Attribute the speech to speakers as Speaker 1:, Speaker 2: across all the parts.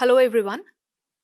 Speaker 1: Hello everyone.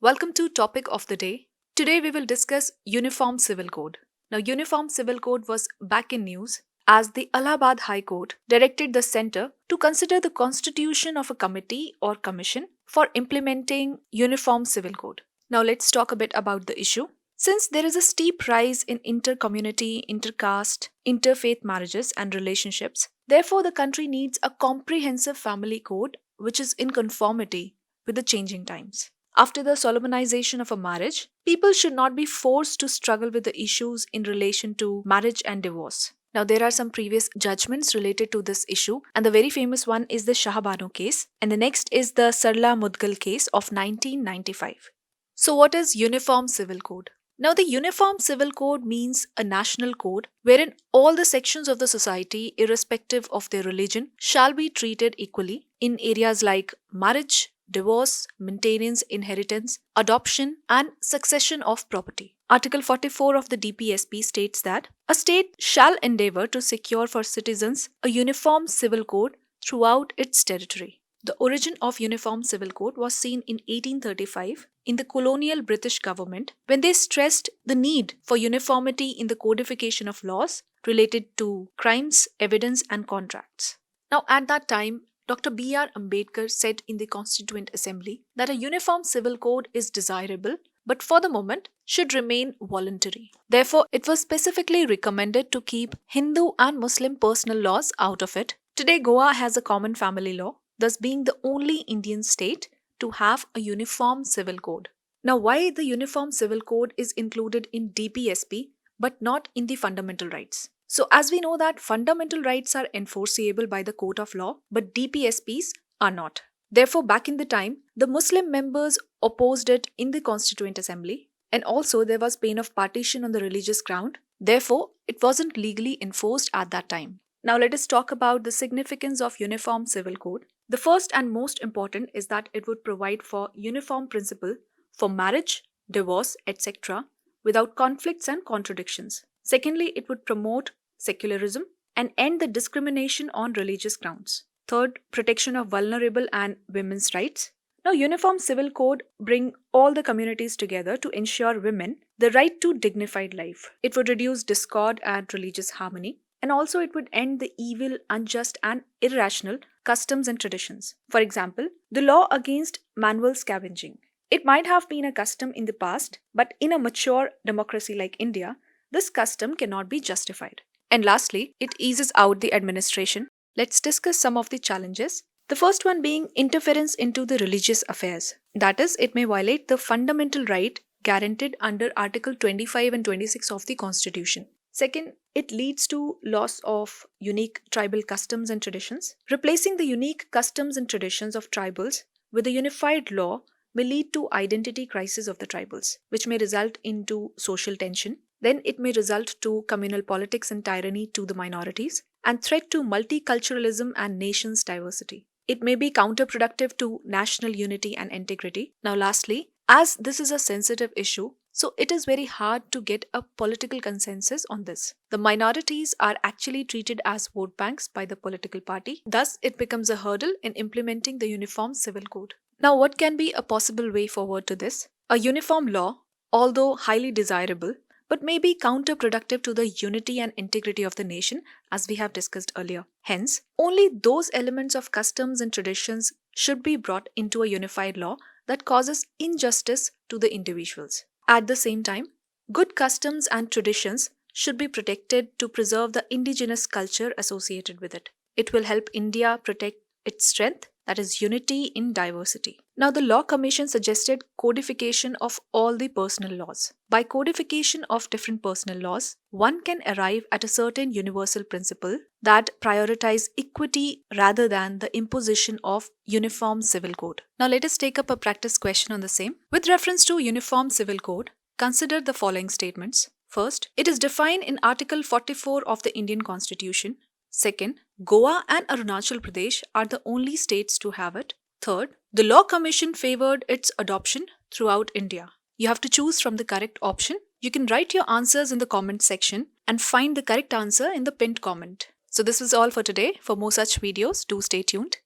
Speaker 1: Welcome to topic of the day. Today we will discuss Uniform Civil Code. Now Uniform Civil Code was back in news as the Allahabad High Court directed the center to consider the constitution of a committee or commission for implementing Uniform Civil Code. Now let's talk a bit about the issue. Since there is a steep rise in inter-community, inter-caste, interfaith marriages and relationships, therefore the country needs a comprehensive family code which is in conformity with the changing times. After the solemnization of a marriage, people should not be forced to struggle with the issues in relation to marriage and divorce. Now, there are some previous judgments related to this issue, and the very famous one is the Shahabano case, and the next is the Sarla Mudgal case of 1995. So, what is Uniform Civil Code? Now, the Uniform Civil Code means a national code wherein all the sections of the society, irrespective of their religion, shall be treated equally in areas like marriage, divorce, maintenance, inheritance, adoption, and succession of property. Article 44 of the DPSP states that a state shall endeavor to secure for citizens a uniform civil code throughout its territory. The origin of Uniform Civil Code was seen in 1835 in the colonial British government when they stressed the need for uniformity in the codification of laws related to crimes, evidence, and contracts. Now, at that time, Dr. B.R. Ambedkar said in the Constituent Assembly that a uniform civil code is desirable, but for the moment should remain voluntary. Therefore, it was specifically recommended to keep Hindu and Muslim personal laws out of it. Today, Goa has a common family law, thus being the only Indian state to have a uniform civil code. Now, why the Uniform Civil Code is included in DPSP but not in the fundamental rights? So, as we know that fundamental rights are enforceable by the court of law, but DPSPs are not. Therefore, back in the time, the Muslim members opposed it in the Constituent Assembly, and also there was pain of partition on the religious ground. Therefore, it wasn't legally enforced at that time. Now, let us talk about the significance of Uniform Civil Code. The first and most important is that it would provide for uniform principle for marriage, divorce, etc. without conflicts and contradictions. Secondly, it would promote secularism and end the discrimination on religious grounds. Third, protection of vulnerable and women's rights. Now, Uniform Civil Code bring all the communities together to ensure women the right to dignified life. It would reduce discord and religious harmony, and also it would end the evil, unjust and irrational customs and traditions. For example, the law against manual scavenging. It might have been a custom in the past, but in a mature democracy like India, this custom cannot be justified. And lastly, it eases out the administration. Let's discuss some of the challenges. The first one being interference into the religious affairs. That is, it may violate the fundamental right guaranteed under Article 25 and 26 of the Constitution. Second, it leads to loss of unique tribal customs and traditions. Replacing the unique customs and traditions of tribals with a unified law may lead to identity crisis of the tribals, which may result into social tension. Then it may result to communal politics and tyranny to the minorities and threat to multiculturalism and nation's diversity. It may be counterproductive to national unity and integrity. Now lastly, as this is a sensitive issue, so it is very hard to get a political consensus on this. The minorities are actually treated as vote banks by the political party. Thus, it becomes a hurdle in implementing the Uniform Civil Code. Now, what can be a possible way forward to this? A uniform law, although highly desirable, but may be counterproductive to the unity and integrity of the nation, as we have discussed earlier. Hence, only those elements of customs and traditions should be brought into a unified law that causes injustice to the individuals. At the same time, good customs and traditions should be protected to preserve the indigenous culture associated with it. It will help India protect its strength, that is unity in diversity. Now, the Law Commission suggested codification of all the personal laws. By codification of different personal laws, one can arrive at a certain universal principle that prioritize equity rather than the imposition of Uniform Civil Code. Now, let us take up a practice question on the same. With reference to Uniform Civil Code, consider the following statements. First, it is defined in Article 44 of the Indian Constitution. Second, Goa and Arunachal Pradesh are the only states to have it. Third, the Law Commission favored its adoption throughout India. You have to choose from the correct option. You can write your answers in the comment section and find the correct answer in the pinned comment. So this was all for today. For more such videos, do stay tuned.